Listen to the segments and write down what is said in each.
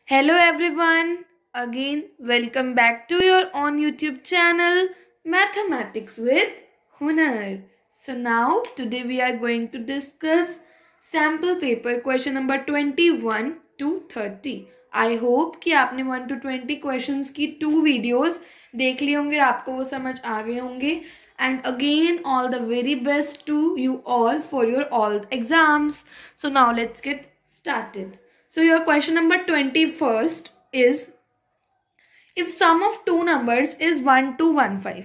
Hello everyone, again welcome back to your own YouTube channel Mathematics with Hunar. So now today we are going to discuss sample paper question number 21 to 30. I hope कि आपने 1 to 20 questions की 2 videos देख लिए होंगे, आपको वो समझ आ गए होंगे. And again all the very best to you all for your all exams. So now let's get started. So your question number 21st is, if sum of two numbers is 1 to 15,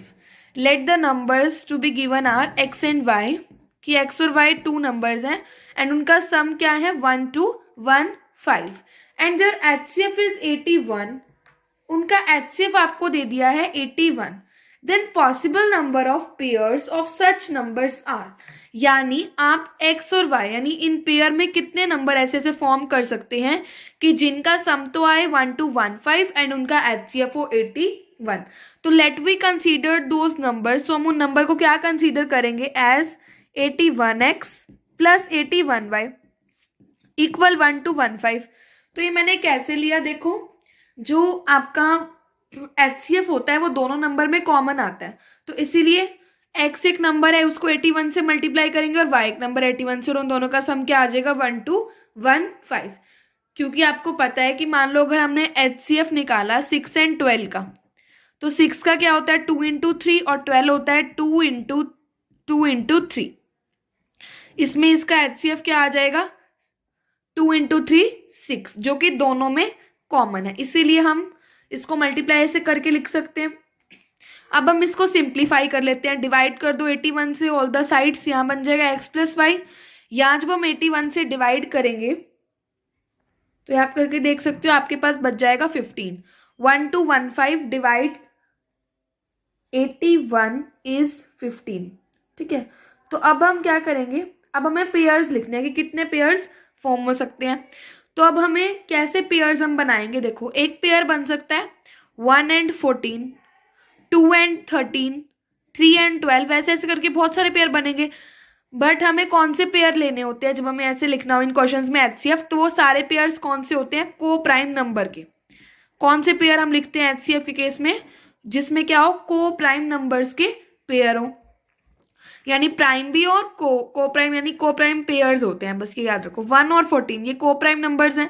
let the numbers to be given are x and y. कि x और y two numbers हैं and उनका sum क्या है 1 to 15 and their HCF is 81. उनका HCF आपको दे दिया है 81. Then possible number of pairs of such numbers are. यानी आप x और y यानी इन पेयर में कितने नंबर ऐसे ऐसे फॉर्म कर सकते हैं कि जिनका सम तो आए 1 to 15 एंड उनका HCF हो 81. तो let we consider those numbers. तो हम उन नंबर को क्या कंसीडर करेंगे as 81x plus 81y equal 1 to 15. तो ये मैंने कैसे लिया, देखो जो आपका HCF होता है वो दोनों नंबर में कॉमन आता है, तो इसीलिए x एक नंबर है उसको 81 से मल्टीप्लाई करेंगे और y एक नंबर 81 से, और उन दोनों का सम क्या आ जाएगा 1 to 15. क्योंकि आपको पता है कि मान लो अगर हमने HCF निकाला 6 and 12 का, तो 6 का क्या होता है 2 into 3 और 12 होता है 2 into 3. इसमें इसका HCF क्या आ जाएगा 2 into 3 6, जो कि दोनों में कॉमन है, इसीलिए हम इसको मल्टीप्लाई ऐसे करके लिख सकते हैं. अब हम इसको सिंप्लीफाई कर लेते हैं, डिवाइड कर दो 81 से ऑल द साइड्स, यहां बन जाएगा x प्लस वाई. यहां जब हम 81 से डिवाइड करेंगे तो यहां करके देख सकते हो आपके पास बच जाएगा 15. 1 to 15 डिवाइड 81 इज 15. ठीक है, तो अब हम क्या करेंगे, अब हमें पेयर्स लिखने हैं कि कितने पेयर्स फॉर्म हो सकते हैं. तो अब हमें कैसे पेयर्स हम बनाएंगे, देखो एक पेयर बन सकता है 1 and 14, 2 and 13, 3 and 12, ऐसे ऐसे करके बहुत सारे पेयर बनेंगे. बट हमें कौन से पेयर लेने होते हैं जब हमें ऐसे लिखना हो इन क्वेश्चंस में HCF, तो वो सारे पेयर्स कौन से होते हैं को प्राइम नंबर के. कौन से पेयर हम लिखते हैं HCF के केस में, जिसमें क्या हो को प्राइम नंबर्स के पेयर हो, यानी प्राइम भी और को प्राइम यानी को प्राइम पेयर्स होते हैं. बस ये याद रखो 1 और 14 ये को प्राइम नंबर्स हैं,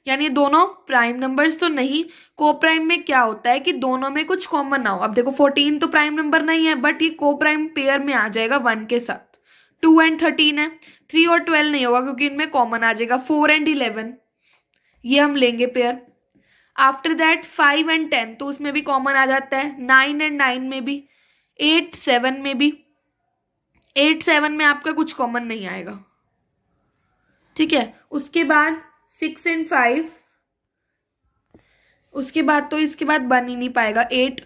यानी दोनों प्राइम नंबर्स तो नहीं. को प्राइम में क्या होता है कि दोनों में कुछ कॉमन ना हो. अब देखो 14 तो प्राइम नंबर नहीं है, बट ये को प्राइम पेयर में आ जाएगा 1 के साथ. 2 and 13 है, 3 और 12 नहीं होगा क्योंकि इनमें कॉमन आ जाएगा. 4 and 11 ये हम लेंगे पेयर. आफ्टर दैट 5 and 10 तो उसमें भी कॉमन आ जाता है. 9 and 9 में भी, 8 7 में भी. 8 7 में आपका कुछ कॉमन नहीं आएगा. ठीक है, उसके बाद 6 and 5, उसके बाद तो इसके बाद बन ही नहीं पाएगा. 8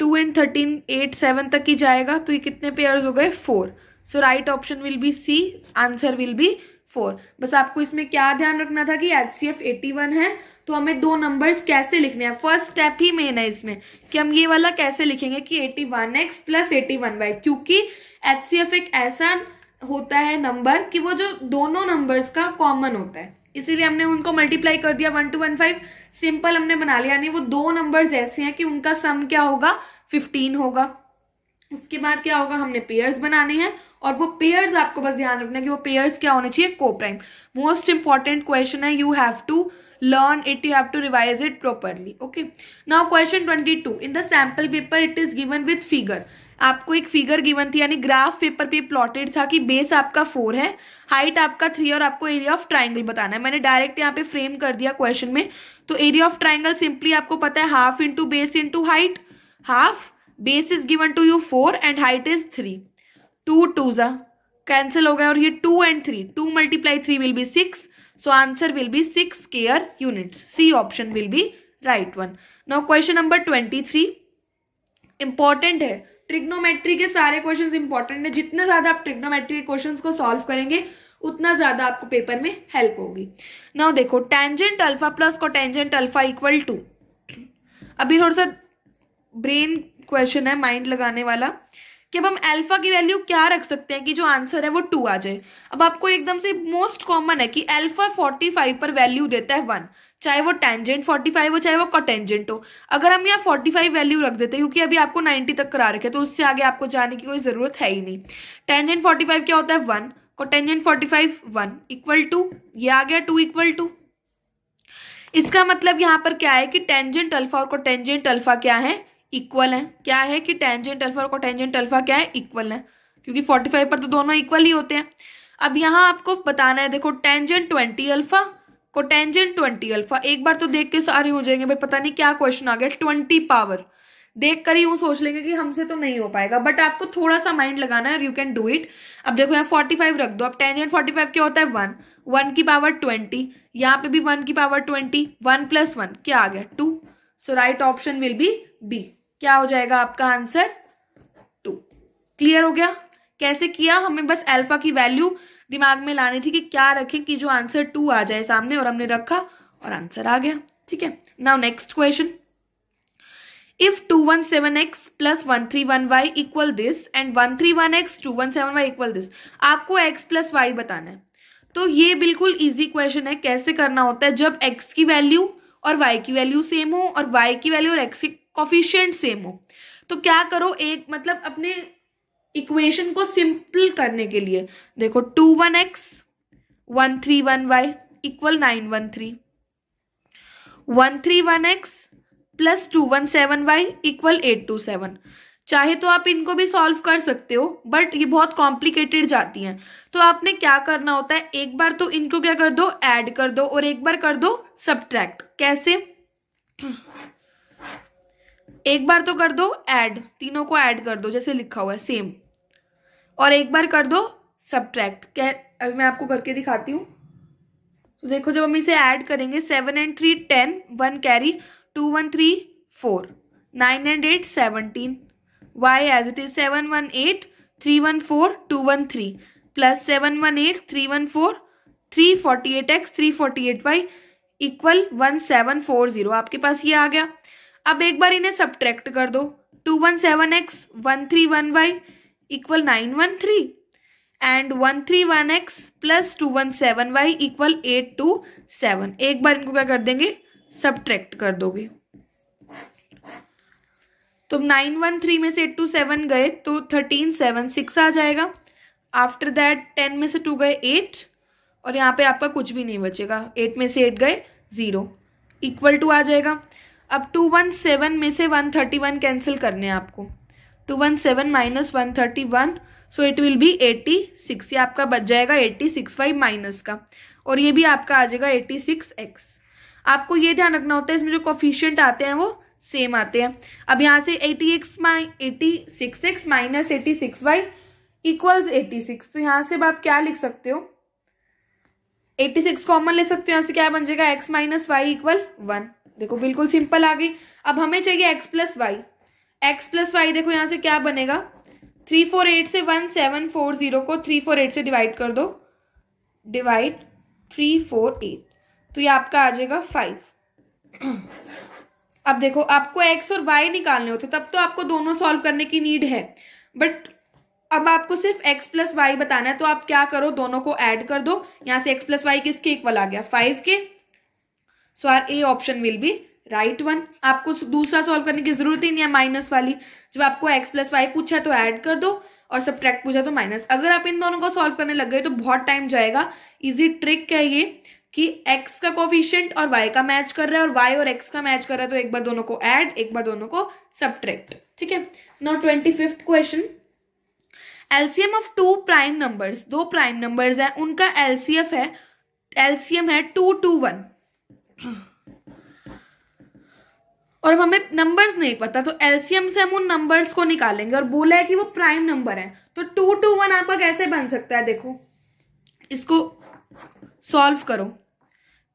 2 and 13 8 7 तक ही जाएगा, तो ये कितने पेयर्स हो गए 4. So right option will be C, answer will be 4. बस आपको इसमें क्या ध्यान रखना था कि HCF 81 है, तो हमें दो नंबर्स कैसे लिखने हैं. फर्स्ट स्टेप ही मेन है इसमें कि हम ये वाला कैसे लिखेंगे कि 81x प्लस 81y, क्योंकि HCF एक ऐसा होता है नंबर कि वो जो दोनों नंबर्स का कॉमन होता है, इसीलिए हमने उनको मल्टीप्लाई कर दिया 1 to 15. सिंपल हमने बना लिया, यानी वो दो नंबर्स ऐसे हैं कि उनका सम क्या होगा 15 होगा. उसके बाद क्या होगा, हमने पेयर्स बनाने हैं, और वो पेयर्स आपको बस ध्यान रखना है कि वो पेयर्स क्या होने चाहिए को प्राइम. मोस्ट इंपॉर्टेंट क्वेश्चन है, you have to learn it, you have to revise it properly. Okay, now question 22. in the sample paper it is given with figure. आपको एक फिगर गिवन थी, यानी ग्राफ पेपर पे plotted था कि base आपका 4 है, हाइट आपका 3 और आपको एरिया ऑफ ट्राइंगल बताना है. मैंने डायरेक्ट यहाँ पे फ्रेम कर दिया क्वेश्चन में. तो एरिया ऑफ ट्राइंगल सिंपली आपको पता है half into base into height. Half base is given to you 4 and height is 3. 2 2 cancel हो गया, और ये 2 and 3, 2 multiply 3 will be 6. So answer will be 6 square units. C option will be right one. Now question number 23 important है. Trigonometry के सारे questions important है. जितने ज्यादा आप ट्रिग्नोमेट्री के क्वेश्चंस को सॉल्व करेंगे उतना ज्यादा आपको पेपर में हेल्प होगी. नाउ देखो tangent alpha plus cotangent alpha equal to. अभी थोड़ा सा ब्रेन क्वेश्चन है, माइंड लगाने वाला. कि अब हम अल्फा की वैल्यू क्या रख सकते हैं कि जो आंसर है वो 2 आ जाए। अब आपको एकदम से मोस्ट कॉमन है कि अल्फा 45 पर वैल्यू देता है 1, चाहे वो टेंजेंट 45 हो चाहे वो कोटेंजेंट हो। अगर हम यहाँ 45 वैल्यू रख देते हैं, क्योंकि अभी आपको 90 तक करा रखे, तो उससे आगे आपको जाने की कोई जरूरत है ही नहीं। टेंजेंट 45 क्या होता है 1, कोटेंजेंट 45 1 इक्वल टू, ये आ गया 2 इक्वल टू। इसका मतलब यहाँ पर क्या है कि टेंजेंट अल्फा और कोटेंजेंट अल्फा क्या है, इक्वल है। क्या है कि टेंजेंट अल्फा और कोटेंजेंट अल्फा क्या है, इक्वल है, क्योंकि 45 पर तो दोनों इक्वल ही होते हैं। अब यहाँ आपको बताना है, देखो टेंजेंट 20 अल्फा, कोटेंजेंट 20 अल्फा। एक बार तो देख के सारे हो जाएंगे भाई पता नहीं क्या क्वेश्चन आ गया, 20 पावर देख कर ही वो सोच लेंगे कि हमसे तो नहीं हो पाएगा, बट आपको थोड़ा सा माइंड लगाना है, यू कैन डू इट। अब देखो यहाँ 45 रख दो। अब टेंजेंट 45 क्या होता है 1, 1 की पावर 20, यहाँ पे भी 1 की पावर 20, 1 + 1 क्या आ गया 2। So right option will be B. क्या हो जाएगा आपका आंसर 2। क्लियर हो गया कैसे किया? हमें बस अल्फा की वैल्यू दिमाग में लानी थी कि क्या रखें कि जो आंसर 2 आ जाए सामने, और हमने रखा और आंसर आ गया। ठीक है, now next question. If 217x plus 131y equal this and 131x 217y equal this, आपको x plus y बताना है। तो ये बिल्कुल इजी क्वेश्चन है। कैसे करना होता है, जब x की वैल्यू और y की वैल्यू सेम हो और y की वैल्यू और x की कोफिशिएंट सेम हो, तो क्या करो, एक मतलब अपने इक्वेशन को सिंपल करने के लिए देखो 21x 131y equal 913, 131x plus 217y equal 827। चाहे तो आप इनको भी सॉल्व कर सकते हो, बट ये बहुत कॉम्प्लिकेटेड जाती हैं। तो आपने क्या करना होता है, एक बार तो इनको क्या कर दो, ऐड कर दो, और एक बार कर दो सब्ट्रैक्ट। कैसे? एक बार तो कर दो ऐड, तीनों को ऐड कर दो जैसे लिखा हुआ है सेम, और एक बार कर दो सब्ट्रैक्ट। क्या, अभी मैं आपको करके दिखाती हूँ। तो देखो जब हम इसे ऐड करेंगे 7 and 3 10, 1 carry, 2 1 3 4, 9 and 8 17, y as it is 7 1 8 3 1 4 2 1 3 plus 7 1 8 3 1 4 348x 348y equal 1740। आपके पास ये आ गया। अब एक बार इन्हें सब्ट्रैक्ट कर दो, 217x 131y equal 913 and 131x plus 217y equal 827। एक बार इनको क्या कर देंगे, सब्ट्रैक्ट कर दोगे। तो 913 में से 827 गए तो 13 7 6 आ जाएगा। आफ्टर दैट 10 में से 2 गए 8, और यहाँ पे आपका कुछ भी नहीं बचेगा, 8 में से 8 गए 0 इक्वल टू आ जाएगा। अब 217 में से 131 कैंसिल करने हैं आपको, 217 minus 131, so it will be 86। ये आपका बच जाएगा 86y माइनस का, और ये भी आपका आ जाएगा 86x। आपको ये ध्यान रखना होता है इसमें जो कोफिशिएंट आते हैं वो सेम आते हैं। अब यहाँ से 86x माइनस 86y इक्वल्स 86, तो यहाँ से अब आप क्या लिख सकते हो, 86 कॉमन ले सकते हो। यहाँ से क्या बन जाएगा, x माइनस वाई इक्वल 1। देखो बिल्कुल सिंपल आ गई। अब हमें चाहिए x plus y, x plus y देखो यहाँ से क्या बनेगा, 348 से 1740 को 348 से डिवाइड कर दो, डिवाइड 348, तो ये आपका आ जाएगा 5। अब देखो आपको x और y निकालने होते, तब तो आपको दोनों सॉल्व करने की नीड है, बट अब आपको सिर्फ x प्लस वाई बताना है। तो आप क्या करो, दोनों को ऐड कर दो। यहाँ से x प्लस वाई किसके इक्वल आ गया, 5 के। So our A option will be right one. आपको दूसरा सॉल्व करने की जरूरत ही नहीं है, माइनस वाली। जब आपको x प्लस वाई पूछा तो ऐड कर दो, और सब्ट्रैक्ट पूछा तो माइनस। अगर आप इन दोनों को सॉल्व करने लग गए तो बहुत टाइम जाएगा। इजी ट्रिक है ये कि x का कोफिशिएंट और y का मैच कर रहा है, और y और x का मैच कर रहा है, तो एक बार दोनों को ऐड, एक बार दोनों को सब्ट्रैक्ट। ठीक है, now 25th question. LCM of 2 prime numbers, 2 prime numbers है, उनका एलसीएम है 2 2 1, और हमें नंबर्स नहीं पता, तो एलसीएम से हम उन नंबर्स को निकालेंगे। और बोला है कि वो प्राइम नंबर है, तो 2 2 1 आपका कैसे बन सकता है, देखो इसको सॉल्व करो।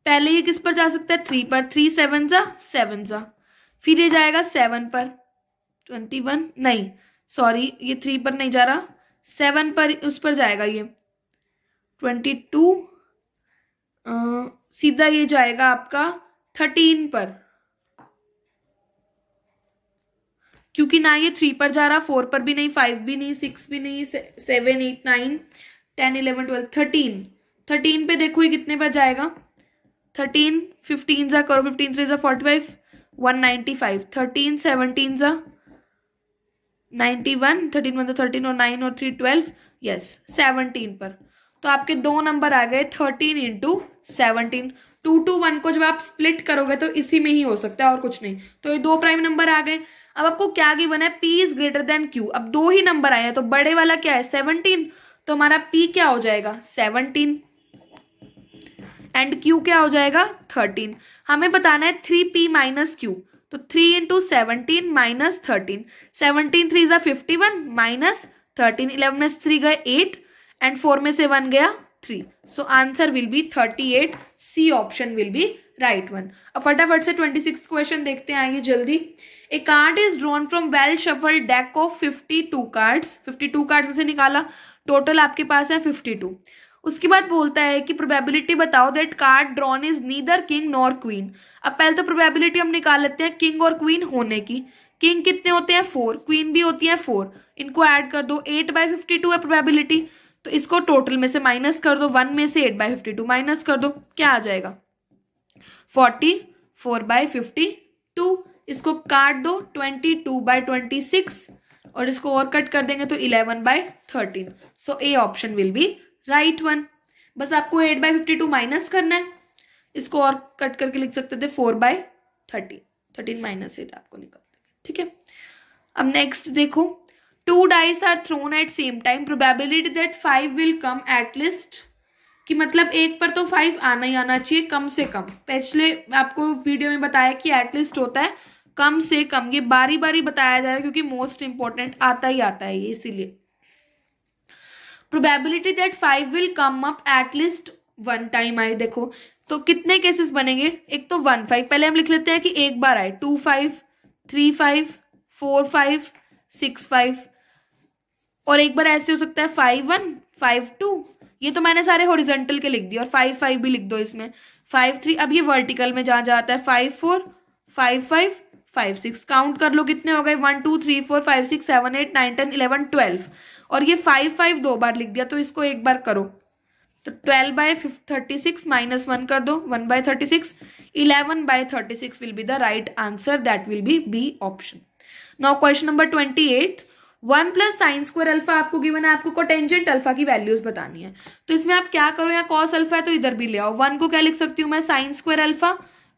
पहले ये किस पर जा सकता है, 3 पर, 3 7 जा 7 जा, फिर ये जाएगा 7 पर 21, नहीं सॉरी ये 3 पर नहीं जा रहा, 7 पर, उस पर जाएगा ये 22, सीधा ये जाएगा आपका 13 पर, क्योंकि ना ये 3 पर जा रहा, 4 पर भी नहीं, 5 भी नहीं, 6 भी नहीं, 7 8 9 10 11 12 13 पे देखो ये कितने पर जाएगा, 13 15 जा करो, 15 3 जा 45 195, 13 17 जा 91, 13 1 13 और 9 और 3 12, यस 17 पर। तो आपके दो नंबर आ गए 13 इंटू 17। 2 to 1 को जब आप स्प्लिट करोगे तो इसी में ही हो सकता है और कुछ नहीं। तो ये दो प्राइम नंबर आ गए। अब आपको क्या गिवन है, P is greater than Q। अब दो ही नंबर आए हैं तो बड़े वाला क्या है 17, तो हमारा P क्या हो जाएगा 17 एंड Q क्या हो जाएगा 13। हमें बताना है 3P माइनस Q, तो 3 इंटू 17 माइनस 13, 17 3 जा 51 माइनस 13, 11 में 3 गए 8 एंड 4 में से 1 गया 3। So answer will be 38, C option will be right one. अब फटाफट से 26 क्वेश्चन देखते हैं, आइए जल्दी। A card is drawn from well shuffled deck of 52 cards, 52 cards में से निकाला, टोटल आपके पास है 52। उसके बाद बोलता है कि प्रोबेबिलिटी बताओ that card drawn is neither king nor queen. अब पहले तो प्रोबेबिलिटी हम निकाल लेते हैं किंग और क्वीन होने की। किंग कितने होते हैं 4, क्वीन भी होती है 4, इनको ऐड कर दो, 8/52 है प्रोबेबिलिटी, तो इसको टोटल में से माइनस कर दो, 1 में से 8/52 माइनस कर दो, क्या आ जाएगा 44/52। इसको काट दो 22/26 और इसको और कट कर देंगे तो 11/13। So A option will be right one. बस आपको 8/52 माइनस करना है, इसको और कट करके लिख सकते थे 4/13, 13 माइनस 8 आपको निकाल देंगे, ठीक है। अब नेक्स्ट देखो, 2 dice are thrown at same time, probability that 5 will come at least, कि मतलब एक पर तो 5 आना ही आना चाहिए कम से कम। पिछले आपको वीडियो में बताया कि एटलीस्ट होता है कम से कम, ये बारी बारी बताया जा रहा है क्योंकि मोस्ट इंपॉर्टेंट आता ही आता है ये, इसीलिए। Probability that 5 will come up at least 1 time आए, देखो तो कितने केसेस बनेंगे, एक तो 1 5, पहले हम लिख लेते हैं कि एक बार आए, 2 5 3 5 4 5 6 5, और एक बार ऐसे हो सकता है 5 1 5 2, ये तो मैंने सारे हॉरिजॉन्टल के लिख दिए, और 5 5 भी लिख दो इसमें, 5 3। अब ये वर्टिकल में जहां जाता है 5 4 5 5 5 6, काउंट कर लो कितने हो गए, 1 2 3 4 5 6 7 8 9 10 11 12, और ये 5 5 दो बार लिख दिया, तो इसको एक बार करो, तो 12/36 माइनस 1 कर दो, 1/36, 11/36 will be the right answer, that will be B option. Now question number 28, 1 plus sine square alpha आपको गिवन है, आपको कोटेंजेंट अल्फा की वैल्यूज बतानी है। तो इसमें आप क्या करो, या कॉस अल्फा है तो इधर भी ले आओ, 1 को क्या लिख सकती हूँ मैं, sine square alpha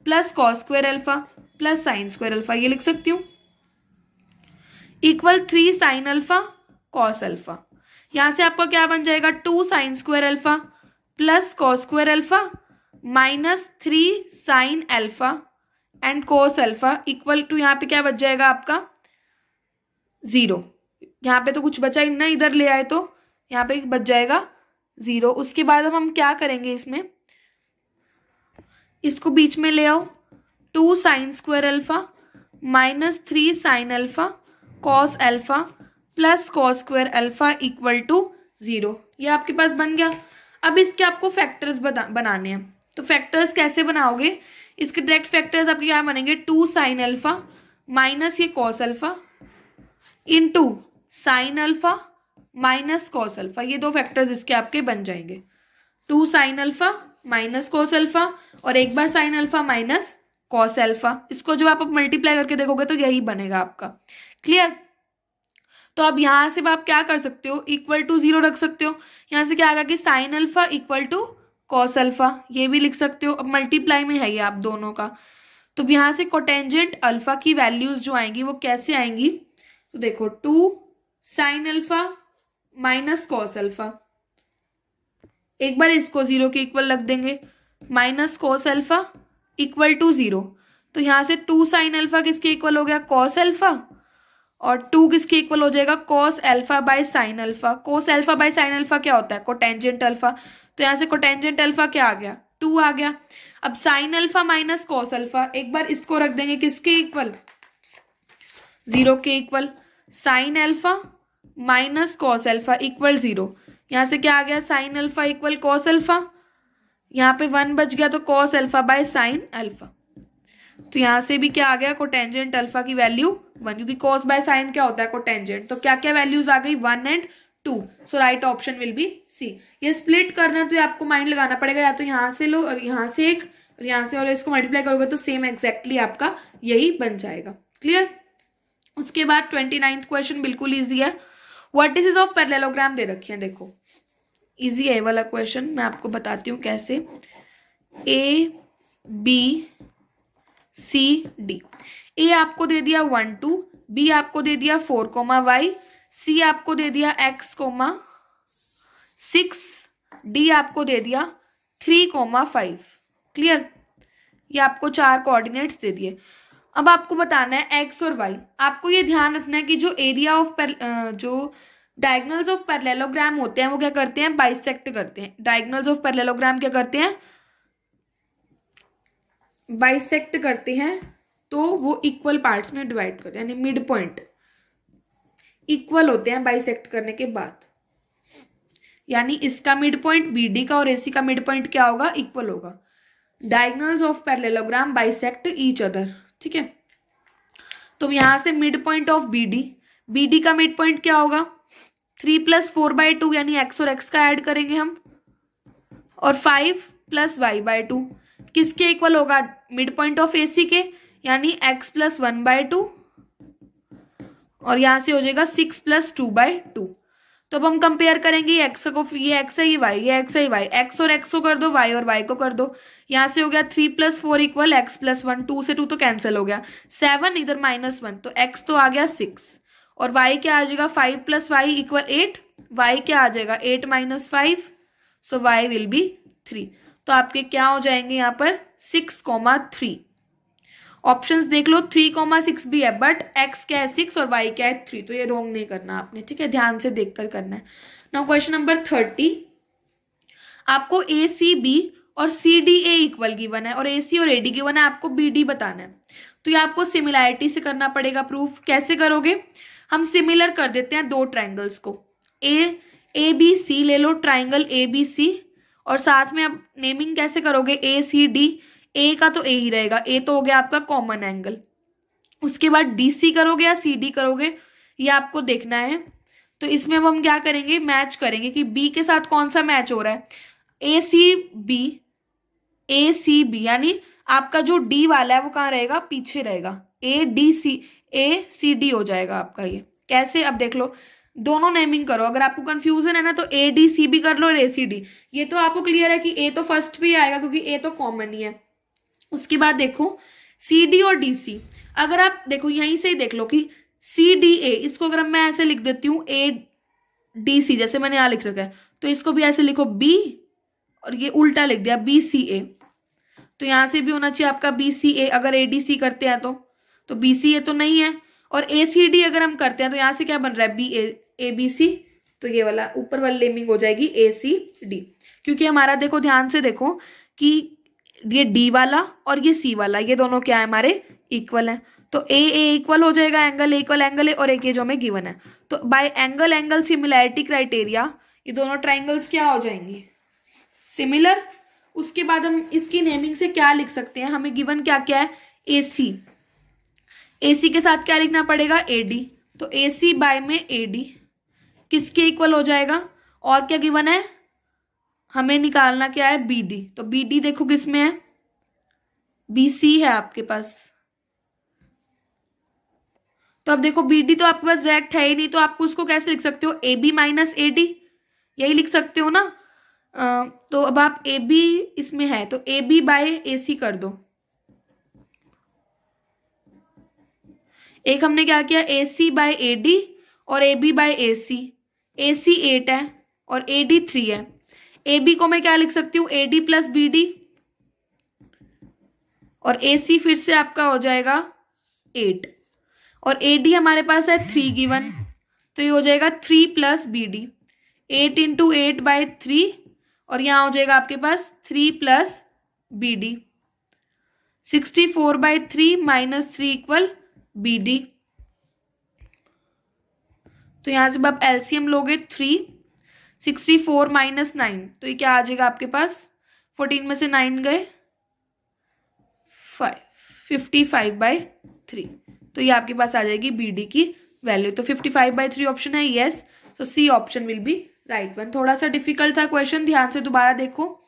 plus cos square alpha plus sine square alpha, ये लिख सकती हूँ, equal 3 sine alpha cos alpha. यहां से आपका क्या बन जाएगा, 2 sine square alpha plus cos square alpha minus 3 sine alpha and cos alpha equal to, यहाँ पे क्या बच जाएगा आपका 0। यहाँ पे तो कुछ बचा ही ना, इधर ले आए तो यहाँ पे बच जाएगा 0। उसके बाद अब हम क्या करेंगे, इसमें इसको बीच में ले आओ, 2 sine square alpha minus 3 sine alpha cos alpha plus cos square alpha equal to 0। ये आपके पास बन गया। अब इसके आपको फैक्टर्स बनाने हैं, तो फैक्टर्स कैसे बनाओगे, इसके डायरेक्ट फैक्टर्स आपके क्या बनेंगे, 2 साइन अल्फा माइनस ये cos alpha into sine alpha minus cos alpha, ये दो फैक्टर्स इसके आपके बन जाएंगे, 2 sine alpha minus cos alpha और एक बार sine alpha minus cos alpha. इसको जब आप मल्टीप्लाई करके देखोगे तो यही बनेगा आपका, क्लियर। तो अब यहां से आप क्या कर सकते हो, इक्वल टू 0 रख सकते हो, यहां से क्या आएगा कि sine alpha equal to cos alpha, ये भी लिख सकते हो। अब मल्टीप्लाई में है ये आप दोनों का, तो यहां से कोटेंजेंट अल्फा की वैल्यूज जो आएंगी वो कैसे आएंगी, तो देखो 2 sine alpha minus cos alpha, एक बार इसको 0 के इक्वल रख देंगे, minus cos alpha equal to 0, तो यहां से 2 साइन अल्फा किसके इक्वल हो गया, कॉस अल्फा, और 2 किसके इक्वल हो जाएगा, cos alpha by sine alpha. Cos alpha by sine alpha क्या होता है, कोटेंजेंट अल्फा, तो यहां से कोटेंजेंट अल्फा क्या आ गया 2 आ गया। अब sign alpha minus cos alpha, एक बार इसको रख देंगे किसके इक्वल, 0 के equal, sign alpha minus cos alpha equal 0, यहां से क्या आ गया, sign alpha equal cos alpha, यहाँ पे 1 बच गया तो cos alpha by sine alpha. तो यहाँ से भी क्या आ गया, कोटेंजेंट अल्फा की वैल्यू 1, क्योंकि कॉस बाय साइन क्या होता है, कोटेंजेंट। तो क्या क्या वैल्यूज आ गई, 1 and 2। So right option will be C. ये स्प्लिट करना है तो ये आपको माइंड लगाना पड़ेगा, या तो यहाँ से लो और यहाँ से एक और यहाँ से, और इसको मल्टीप्लाई करोगे तो सेम एग्जैक्टली आपका यही बन जाएगा। क्लियर। उसके बाद 29th क्वेश्चन बिल्कुल ईजी है। वर्टिसेस ऑफ पैरेललोग्राम दे रखी है, देखो इजी है वाला क्वेश्चन, मैं आपको बताती हूँ कैसे। ए बी सी डी, ए आपको दे दिया 1 2, बी आपको दे दिया 4 y, सी आपको दे दिया x 6, डी आपको दे दिया 3 5। क्लियर। ये आपको 4 कोऑर्डिनेट्स दे दिए। अब आपको बताना है एक्स और वाई। आपको ये ध्यान रखना है कि जो एरिया ऑफ जो डायगोनल्स ऑफ पैरेललोग्राम होते हैं वो क्या करते हैं, बाइसेक्ट करते हैं। डायगोनल्स ऑफ पैरेललोग्राम क्या करते हैं, बाइसेक्ट करते हैं, तो वो इक्वल पार्ट्स में डिवाइड करते हैं, यानी मिड पॉइंट इक्वल होते हैं बाइसेक्ट करने के बाद। यानी इसका मिड पॉइंट बीडी का और एसी का मिड पॉइंट क्या होगा, इक्वल होगा। Diagonals of parallelogram bisect each other. ठीक है। तो यहां से mid point of BD, BD का मिड पॉइंट क्या होगा, 3 + 4/2, यानी एक्स और एक्स का ऐड करेंगे हम, और 5 + y/2 किसके इक्वल होगा, मिड पॉइंट ऑफ एसी के, यानी x + 1/2, और यहां से हो जाएगा 6 + 2/2। तो अब हम कंपेयर करेंगे, एक्स को, ये एक्स है, ये वाई, ये एक्स है, ये वाई, एक्स और एक्स को कर दो, वाई और वाई को कर दो। यहां से हो गया 3 + 4 = x + 1, 2 से 2 तो कैंसिल हो गया, 7 इधर -1, तो x तो आ गया 6, और y क्या आ जाएगा, 5 + y = 8, y क्या आ जाएगा 8 - 5, सो y विल बी 3। तो आपके क्या हो जाएंगे यहाँ पर 6, 3। ऑप्शंस देख लो, 3, 6 भी है, बट x क्या है 6 और y क्या है 3, तो ये रॉन्ग नहीं करना आपने। ठीक है, ध्यान से देखकर करना है। नाउ क्वेश्चन नंबर 30, आपको ए सी बी और C D A equal given है, और ए सी और ए डी गिवन है, आपको बी डी बताना है। तो ये आपको सिमिलैरिटी से करना पड़ेगा प्रूफ। कैसे करोगे, हम सिमिलर कर देते हैं दो ट्राइंगल्स को, ए बी सी ले लो, ट्राइंगल ए बी सी, और साथ में आप नेमिंग कैसे करोगे, ए सी डी, ए का तो ए ही रहेगा, ए तो हो गया आपका कॉमन एंगल। उसके बाद डी सी करोगे या सी डी करोगे, ये आपको देखना है। तो इसमें अब हम क्या करेंगे, मैच करेंगे कि बी के साथ कौन सा मैच हो रहा है, ए सी बी, यानी आपका जो डी वाला है वो कहाँ रहेगा, पीछे रहेगा, ए सी डी हो जाएगा आपका। ये कैसे, अब देख लो, दोनों नेमिंग करो। अगर आपको कंफ्यूजन है ना तो ए डी सी भी कर लो और ए सी डी। ये तो आपको क्लियर है कि ए तो फर्स्ट पे आएगा क्योंकि ए तो कॉमन ही है। उसके बाद देखो सी डी और डी सी, अगर आप देखो यहीं से ही देख लो कि सी डी ए, इसको अगर मैं ऐसे लिख देती हूँ ए डी सी, जैसे मैंने यहाँ लिख रखा है, तो इसको भी ऐसे लिखो बी, और ये उल्टा लिख दिया बी सी ए। तो यहां से भी होना चाहिए आपका बी सी ए, अगर ए डी सी करते हैं तो बी सी ए तो नहीं है, और ए सी डी अगर हम करते हैं तो यहां से क्या बन रहा है, बी ए बी सी, तो ये वाला ऊपर वाली नेमिंग हो जाएगी ए सी डी। क्योंकि हमारा देखो ध्यान से देखो कि ये डी वाला और ये सी वाला, ये दोनों क्या है, हमारे इक्वल है। तो ए इक्वल हो जाएगा, एंगल इक्वल एंगल है, और एक ये जो हमें गिवन है। तो बाय एंगल सिमिलैरिटी क्राइटेरिया ये दोनों ट्राइंगल्स क्या हो जाएंगे, सिमिलर। उसके बाद हम इसकी नेमिंग से क्या लिख सकते हैं, हमें गिवन क्या क्या है, AC, AC के साथ क्या लिखना पड़ेगा, AD। तो AC बाय में AD किसके इक्वल हो जाएगा, और क्या गिवन है, हमें निकालना क्या है, BD। तो BD देखो किसमें है, BC है आपके पास। तो अब देखो BD तो आपके पास डायरेक्ट है ही नहीं, तो आपको उसको कैसे लिख सकते हो, AB - AD, यही लिख सकते हो ना। तो अब आप AB इसमें है तो AB बाय AC कर दो। एक हमने क्या किया, AC बाय AD और AB बाय AC। AC 8 है और AD 3 है। AB को मैं क्या लिख सकती हूँ, AD + BD, और AC फिर से आपका हो जाएगा 8, और AD हमारे पास है 3 गिवन, तो ये हो जाएगा 3 + BD, 8 × 8/3, और यहां हो जाएगा आपके पास 3 + BD, 64/3 - 3 = BD। तो यहां से आप एलसीएम लोगे 3, 64 - 9, तो ये क्या आ जाएगा आपके पास, 14 में से 9 गए 5। 55/3, तो ये आपके पास आ जाएगी बी डी की वैल्यू। तो 55/3 ऑप्शन है यस, तो C option will be right one. थोड़ा सा डिफिकल्ट था क्वेश्चन, ध्यान से दोबारा देखो।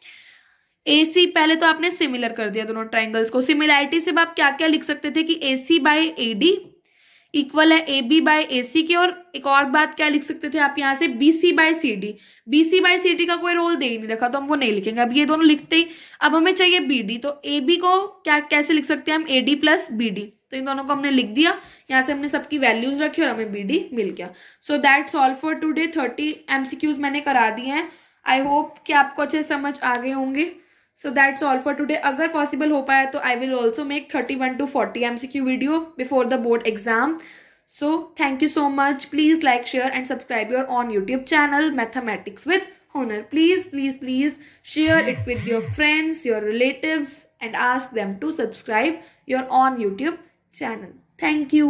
AC पहले तो आपने सिमिलर कर दिया दोनों ट्राइंगल्स को। सिमिलैरिटी से आप क्या क्या लिख सकते थे कि AC/AD इक्वल है AB/AC के, और एक और बात क्या लिख सकते थे आप यहाँ से BC/CD। BC/CD का कोई रोल दे ही नहीं रखा तो हम वो नहीं लिखेंगे। अब ये दोनों लिखते ही अब हमें चाहिए BD, तो AB को क्या कैसे लिख सकते हैं हम, AD + BD। तो इन दोनों को हमने लिख दिया, यहाँ से हमने सबकी वैल्यूज रखी और हमें BD मिल गया। So that's all for today. 30 MCQs मैंने करा दिए हैं। आई होप कि आपको अच्छे समझ आ गए होंगे। So that's all for today. अगर possible हो पाया तो I will also make 31 to 40 MCQ video before the board exam. So thank you so much. Please like, share and subscribe your on YouTube channel Mathematics with Hunar. Please share it with your friends, your relatives and ask them to subscribe your on YouTube channel. Thank you.